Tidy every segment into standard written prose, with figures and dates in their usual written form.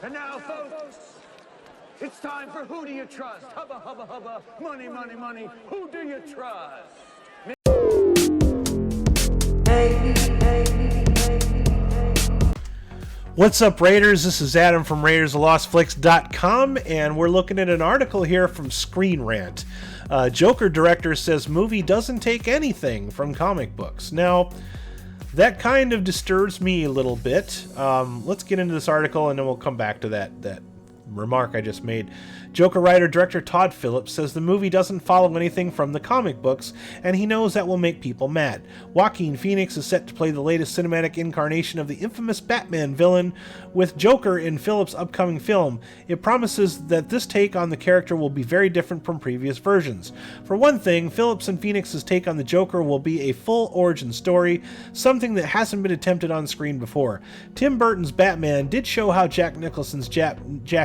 And now, folks, it's time for Who Do You Trust? Hubba, hubba, hubba, money, money, money. Who do you trust? What's up, Raiders? This is Adam from RaidersOfLostFlix.com, and we're looking at an article here from Screen Rant. Joker director says movie doesn't take anything from comic books. Now, that kind of disturbs me a little bit. Let's get into this article, and then we'll come back to that remark I just made. Joker writer-director Todd Phillips says the movie doesn't follow anything from the comic books, and he knows that will make people mad. Joaquin Phoenix is set to play the latest cinematic incarnation of the infamous Batman villain, with Joker in Phillips' upcoming film. It promises that this take on the character will be very different from previous versions. For one thing, Phillips and Phoenix's take on the Joker will be a full origin story, something that hasn't been attempted on screen before. Tim Burton's Batman did show how Jack Nicholson's Jack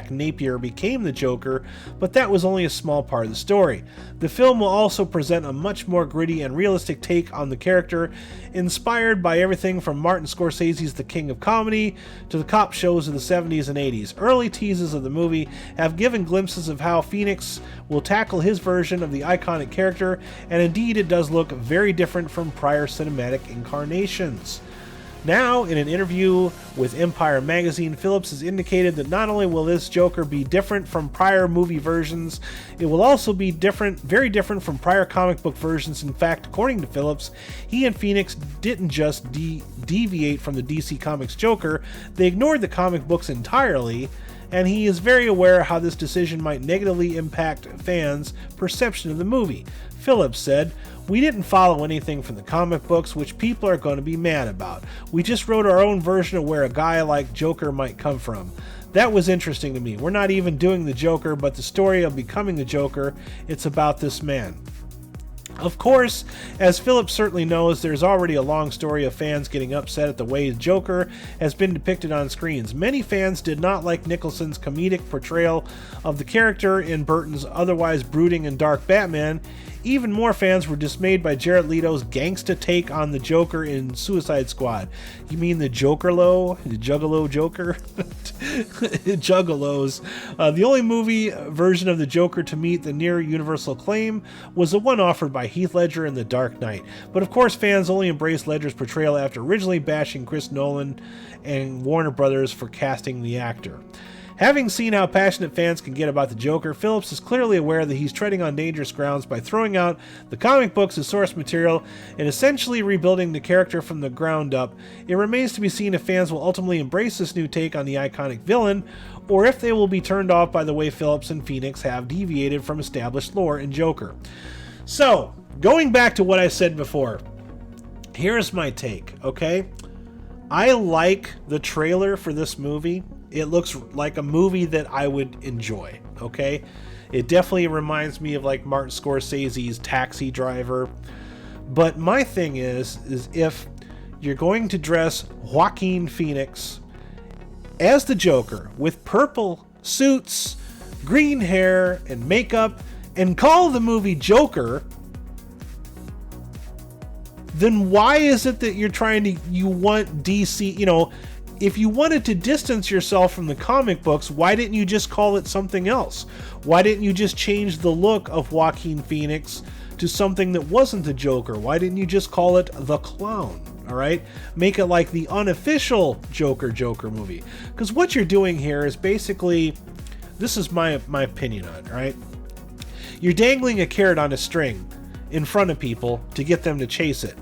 Napier became the Joker, but that was only a small part of the story. The film will also present a much more gritty and realistic take on the character, inspired by everything from Martin Scorsese's The King of Comedy to the cop shows of the 70s and 80s. Early teases of the movie have given glimpses of how Phoenix will tackle his version of the iconic character, and indeed it does look very different from prior cinematic incarnations. Now, in an interview with Empire magazine, Phillips has indicated that not only will this Joker be different from prior movie versions, it will also be very different from prior comic book versions. In fact, according to Phillips, he and Phoenix didn't just deviate from the DC Comics Joker, they ignored the comic books entirely, and he is very aware how this decision might negatively impact fans' perception of the movie. Phillips said, "We didn't follow anything from the comic books, which people are going to be mad about. We just wrote our own version of where a guy like Joker might come from. That was interesting to me. We're not even doing the Joker, but the story of becoming the Joker, it's about this man." Of course, as Phillips certainly knows, there's already a long story of fans getting upset at the way Joker has been depicted on screens. Many fans did not like Nicholson's comedic portrayal of the character in Burton's otherwise brooding and dark Batman. Even more fans were dismayed by Jared Leto's gangsta take on the Joker in Suicide Squad. You mean the Jokerlo? The Juggalo Joker? Juggalos. The only movie version of the Joker to meet the near universal acclaim was the one offered by Heath Ledger in The Dark Knight. But of course, fans only embraced Ledger's portrayal after originally bashing Chris Nolan and Warner Brothers for casting the actor. Having seen how passionate fans can get about the Joker, Phillips is clearly aware that he's treading on dangerous grounds by throwing out the comic books as source material and essentially rebuilding the character from the ground up. It remains to be seen if fans will ultimately embrace this new take on the iconic villain, or if they will be turned off by the way Phillips and Phoenix have deviated from established lore in Joker. So, going back to what I said before, here's my take, okay? I like the trailer for this movie. It looks like a movie that I would enjoy, okay? It definitely reminds me of like Martin Scorsese's Taxi Driver. But my thing is if you're going to dress Joaquin Phoenix as the Joker with purple suits, green hair, and makeup, and call the movie Joker, then why is it that you want DC, if you wanted to distance yourself from the comic books, why didn't you just call it something else? Why didn't you just change the look of Joaquin Phoenix to something that wasn't the Joker? Why didn't you just call it The Clown? All right? Make it like the unofficial Joker movie. Because what you're doing here is basically, this is my opinion on it, right? You're dangling a carrot on a string in front of people to get them to chase it.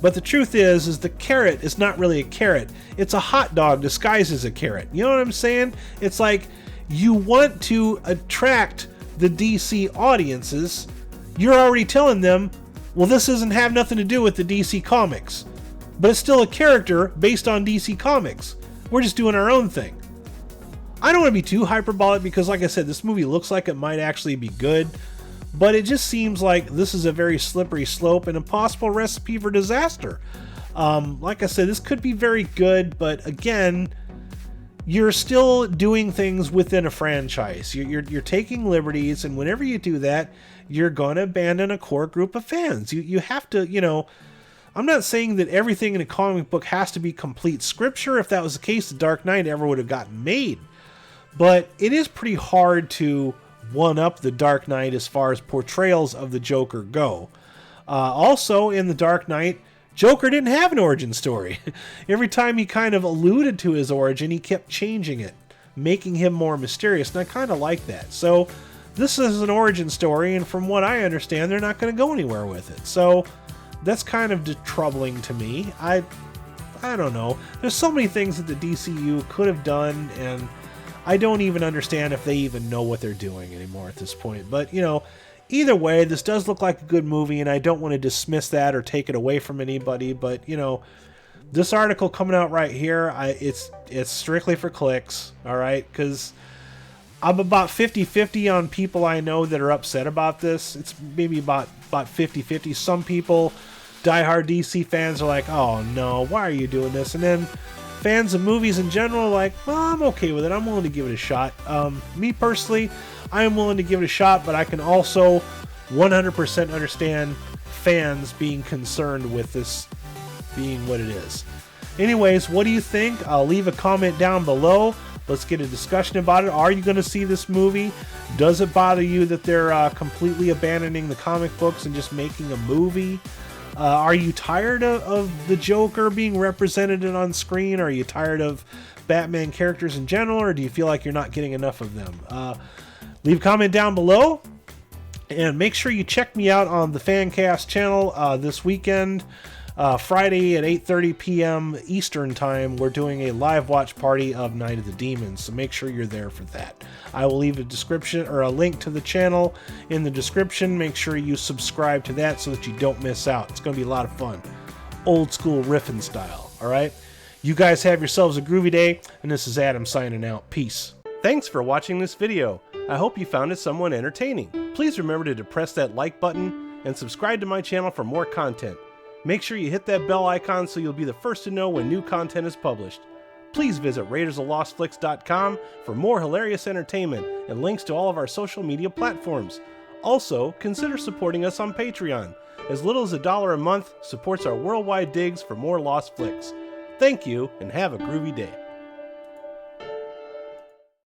But the truth is the carrot is not really a carrot. It's a hot dog disguised as a carrot. You know what I'm saying? It's like you want to attract the DC audiences. You're already telling them, well, this doesn't have nothing to do with the DC Comics. But it's still a character based on DC Comics. We're just doing our own thing. I don't want to be too hyperbolic because, like I said, this movie looks like it might actually be good. But it just seems like this is a very slippery slope and a possible recipe for disaster. Like I said, this could be very good, but again, you're still doing things within a franchise. You're taking liberties, and whenever you do that, you're going to abandon a core group of fans. You have to, I'm not saying that everything in a comic book has to be complete scripture. If that was the case, The Dark Knight never would have gotten made. But it is pretty hard to one-up The Dark Knight as far as portrayals of the Joker go. Also, in The Dark Knight, Joker didn't have an origin story. Every time he kind of alluded to his origin, he kept changing it, making him more mysterious, and I kind of like that. So this is an origin story, and from what I understand, they're not going to go anywhere with it. So that's kind of troubling to me. I don't know. There's so many things that the DCEU could have done, and I don't even understand if they even know what they're doing anymore at this point. But, you know, either way, this does look like a good movie, and I don't want to dismiss that or take it away from anybody. But, you know, this article coming out right here, it's strictly for clicks, all right? Because I'm about 50-50 on people I know that are upset about this. It's maybe about 50-50. Some people, diehard DC fans, are like, oh, no, why are you doing this? And then fans of movies in general are like, well, I'm okay with it. I'm willing to give it a shot. Me personally, I am willing to give it a shot, but I can also 100% understand fans being concerned with this being what it is. Anyways, what do you think? I'll leave a comment down below. Let's get a discussion about it. Are you going to see this movie? Does it bother you that they're completely abandoning the comic books and just making a movie? Are you tired of the Joker being represented on screen? Are you tired of Batman characters in general, or do you feel like you're not getting enough of them? Leave a comment down below, and make sure you check me out on the Fancast channel this weekend. Friday at 8:30 p.m. Eastern Time, we're doing a live watch party of Night of the Demons, so make sure you're there for that. I will leave a description or a link to the channel in the description. Make sure you subscribe to that so that you don't miss out. It's going to be a lot of fun. Old school riffing style, all right? You guys have yourselves a groovy day, and this is Adam signing out. Peace. Thanks for watching this video. I hope you found it somewhat entertaining. Please remember to depress that like button and subscribe to my channel for more content. Make sure you hit that bell icon so you'll be the first to know when new content is published. Please visit RaidersOfLostFlix.com for more hilarious entertainment and links to all of our social media platforms. Also, consider supporting us on Patreon. As little as $1 a month supports our worldwide digs for more Lost Flicks. Thank you, and have a groovy day.